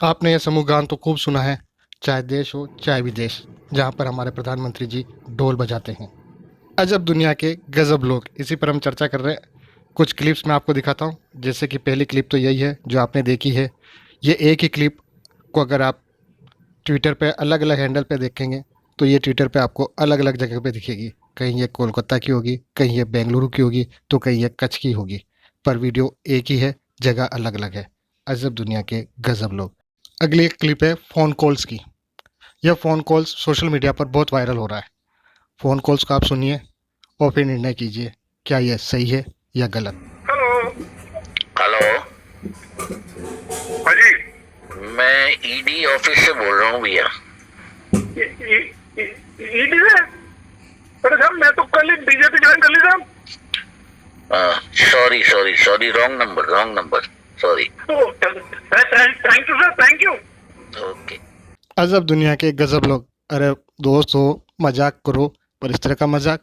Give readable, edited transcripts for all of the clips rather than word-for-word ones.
आपने यह समूह गान तो खूब सुना है, चाहे देश हो चाहे विदेश, जहाँ पर हमारे प्रधानमंत्री जी ढोल बजाते हैं। अजब दुनिया के गजब लोग, इसी पर हम चर्चा कर रहे हैं। कुछ क्लिप्स मैं आपको दिखाता हूँ। जैसे कि पहली क्लिप तो यही है जो आपने देखी है। ये एक ही क्लिप को अगर आप ट्विटर पे अलग अलग हैंडल पे देखेंगे तो ये ट्विटर पे आपको अलग अलग जगह पे दिखेगी। कहीं ये कोलकाता की होगी, कहीं ये बेंगलुरु की होगी, तो कहीं ये कच्छ की होगी, पर वीडियो एक ही है, जगह अलग अलग है। अजब दुनिया के गजब लोग। अगली एक क्लिप है फ़ोन कॉल्स की। यह फ़ोन कॉल्स सोशल मीडिया पर बहुत वायरल हो रहा है। फ़ोन कॉल्स को आप सुनिए और फिर निर्णय कीजिए, क्या यह सही है या गलत। हेलो। हेलो, हाँ जी। मैं ईडी ऑफिस से बोल रहा हूँ भैया। ईडी से? अरे साहब, मैं तो कल ही बीजेपी ज्वाइन कर ली साहब। Sorry, wrong number, sorry. Thank you sir, thank you. Okay. अजब दुनिया के गजब लोग। अरे दोस्त हो, मजाक करो, पर इस तरह का मजाक,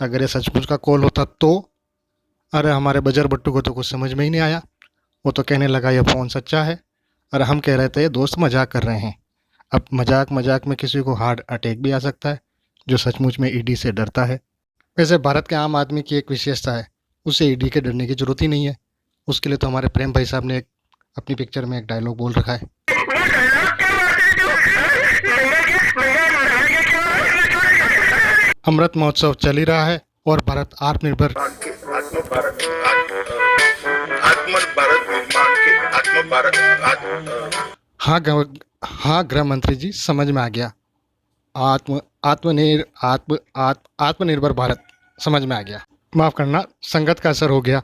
अगर ये सचमुच का कॉल होता तो। अरे हमारे बजर बट्टू को तो कुछ समझ में ही नहीं आया। वो तो कहने लगा ये फ़ोन सच्चा है, और हम कह रहे थे दोस्त मजाक कर रहे हैं। अब मजाक मजाक में किसी को हार्ट अटैक भी आ सकता है, जो सचमुच में ईडी से डरता है। वैसे भारत के आम आदमी की एक विशेषता है, उसे ईडी के डरने की जरूरत ही नहीं है। उसके लिए तो हमारे प्रेम भाई साहब ने अपनी पिक्चर में एक डायलॉग बोल रखा है। अमृत महोत्सव चल ही रहा है और भारत आत्मनिर्भर हाँ गृह मंत्री जी, समझ में आ गया। आत्मनिर्भर भारत, समझ में आ गया। माफ़ करना, संगत का असर हो गया।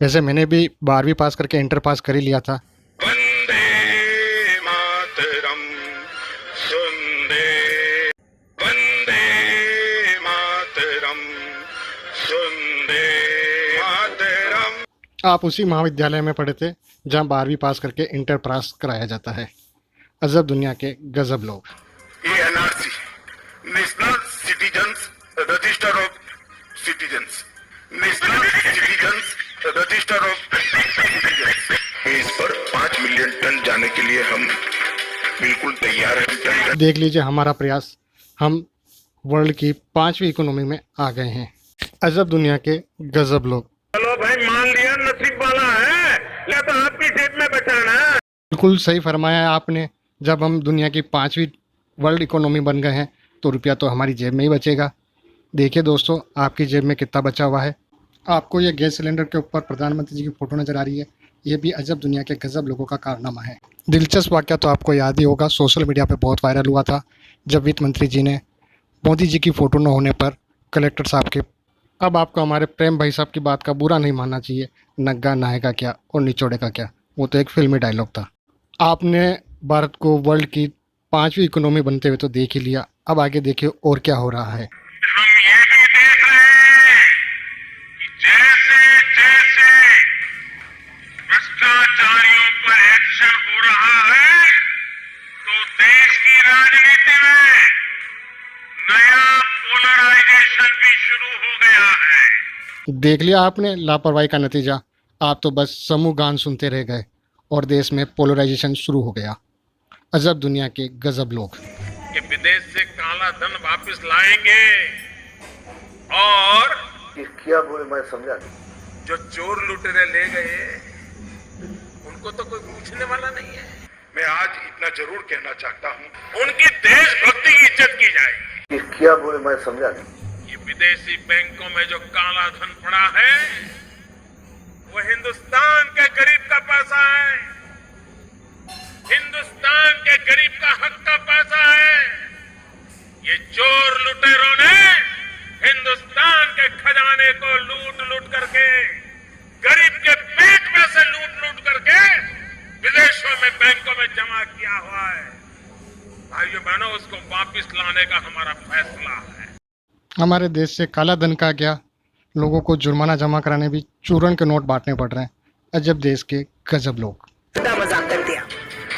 वैसे मैंने भी 12वीं पास करके इंटर पास कर ही लिया था। वंदे मातरम, वंदे मातरम, आप उसी महाविद्यालय में पढ़े थे जहाँ 12वीं पास करके इंटर पास कराया जाता है। अजब दुनिया के गजब लोग। ये NRC, national citizens register of citizens, national citizens register of citizens. इस पर 5 मिलियन टन जाने के लिए हम बिल्कुल तैयार हैं। देख लीजिए हमारा प्रयास, हम वर्ल्ड की 5वीं इकोनॉमी में आ गए हैं। अजब दुनिया के गजब लोग। चलो भाई, मान लिया नसीब वाला है, या तो आपकी जेब में बचाना है। बिल्कुल सही फरमाया है आपने। जब हम दुनिया की 5वीं वर्ल्ड इकोनॉमी बन गए हैं तो रुपया तो हमारी जेब में ही बचेगा। देखिए दोस्तों, आपकी जेब में कितना बचा हुआ है। आपको ये गैस सिलेंडर के ऊपर प्रधानमंत्री जी की फ़ोटो नज़र आ रही है। ये भी अजब दुनिया के गजब लोगों का कारनामा है। दिलचस्प वाक़या तो आपको याद ही होगा, सोशल मीडिया पे बहुत वायरल हुआ था, जब वित्त मंत्री जी ने मोदी जी की फ़ोटो न होने पर कलेक्टर साहब के। अब आपको हमारे प्रेम भाई साहब की बात का बुरा नहीं मानना चाहिए। नग्गा नहाएगा क्या और निचोड़ेगा क्या, वो तो एक फिल्मी डायलॉग था। आपने भारत को वर्ल्ड की 5वीं इकोनॉमी बनते हुए तो देख ही लिया, अब आगे देखिए और क्या हो रहा है। हम ये भी देख रहे हैं कि जैसे जैसे भ्रष्टाचारियों पर एक्शन हो रहा है, तो देश की राजनीति में नया पोलराइजेशन भी शुरू हो गया है। देख लिया आपने लापरवाही का नतीजा। आप तो बस समूह गान सुनते रह गए और देश में पोलराइजेशन शुरू हो गया। अजब दुनिया के गजब लोग। कि विदेश से काला धन वापस लाएंगे, और क्या बोले मैं समझा नहीं। जो चोर लुटेरे ले गए उनको तो कोई पूछने वाला नहीं है। मैं आज इतना जरूर कहना चाहता हूँ, उनकी देशभक्ति की इज्जत की जाएगी। क्या बोले मैं समझा नहीं। ये विदेशी बैंकों में जो काला धन पड़ा है, वो हिंदुस्तान के गरीब का पैसा है, हिंदुस्तान के गरीब का हक का पैसा है। ये चोर लुटेरों ने हिंदुस्तान के खजाने को लूट लूट करके, गरीब के पेट में से लूट लूट करके विदेशों में बैंकों में जमा किया हुआ है। भाइयों बहनों, उसको वापस लाने का हमारा फैसला है। हमारे देश से काला धन का क्या, लोगों को जुर्माना जमा कराने भी चूरन के नोट बांटने पड़ रहे हैं। अजब देश के गजब लोग। मजाक कर दिया।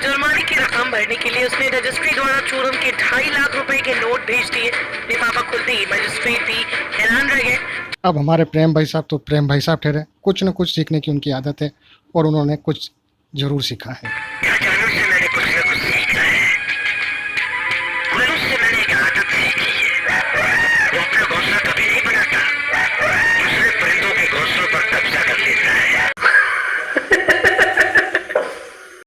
जुर्माने की रकम भरने के लिए उसने रजिस्ट्री द्वारा चूरन के 2.5 लाख रुपए के नोट भेज दिए। लिफाफा खुलते ही मजिस्ट्रेट भी हैरान रह गए। अब हमारे प्रेम भाई साहब तो प्रेम भाई साहब ठहरे, कुछ न कुछ सीखने की उनकी आदत है और उन्होंने कुछ जरूर सीखा है। से मैंने कुछ न कुल्लू से